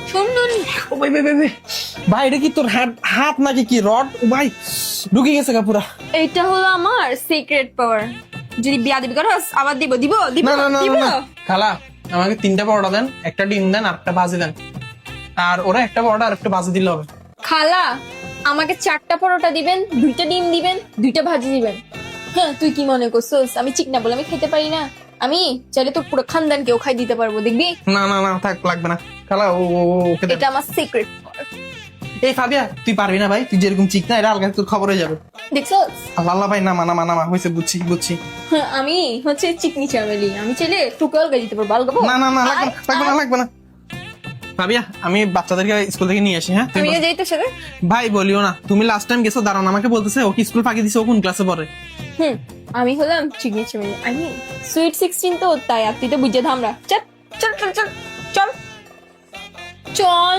শুনুন ও ভাই ভাই ভাই ভাই। ভাই এটা কি তোর হাত হাত নাকি কি রড? ও ভাই ঢুকে গেছে গা পুরা। এইটা হলো আমার সিক্রেট পাওয়ার। যদি বিয়া দিবি করো আবার দিব দিব দিব না না না দিব। না, না। খালা আমাকে 3টা পরোটা দেন, একটা ডিম দেন আর একটা ভাজি দেন। আর ওরা একটা পরোটা আর একটা ভাজি দিলে হবে। খালা আমাকে 4টা পরোটা দিবেন, 2টা ডিম দিবেন, 2টা ভাজি দিবেন। হ্যাঁ তুই কি মনে করছিস আমি চিকনা বলে আমি খেতে পারি না? আমি চাইলে তোর পুরো খানদান কেউ খাই দিতে পারবো, দেখবি? না না না থাক, লাগবে না। খালা ওকে দেন। এটা আমার সিক্রেট। এই ফাবিয়া তুই পারবি না ভাই, তুই যেরকম চিকনা এটা আলগা তোর খবর হয়ে যাবে। দেখছস? আল্লাহ আল্লাহ ভাই, নামা নামা নামা, হয়েছে বুঝছি বুঝছি। হ্যাঁ, আমি হচ্ছে চিকনি চামেলি, আমি চাইলে তোকে আলগা দিতে পারবো। আলগাবো? না না না লাগবে না, লাগবে না লাগবে না। ফাবিয়া আমি বাচ্চাদেরকে স্কুল থেকে নিয়ে আসি, হ্যাঁ? তুই আমি বস। যাই তোর সাথে। ভাই বলিও না, তুমি লাস্ট টাইম গেছো, দাঁড়ান আমাকে বলতেছে ও কি স্কুল ফাঁকি দিছে, ও কোন ক্লাসে পড়ে? আমি হলাম চিকনি চামেলি, আমি সুইট 16 তো তাই, আর তুই তো বুঝে ধামরা। চল চল চল চল চল চল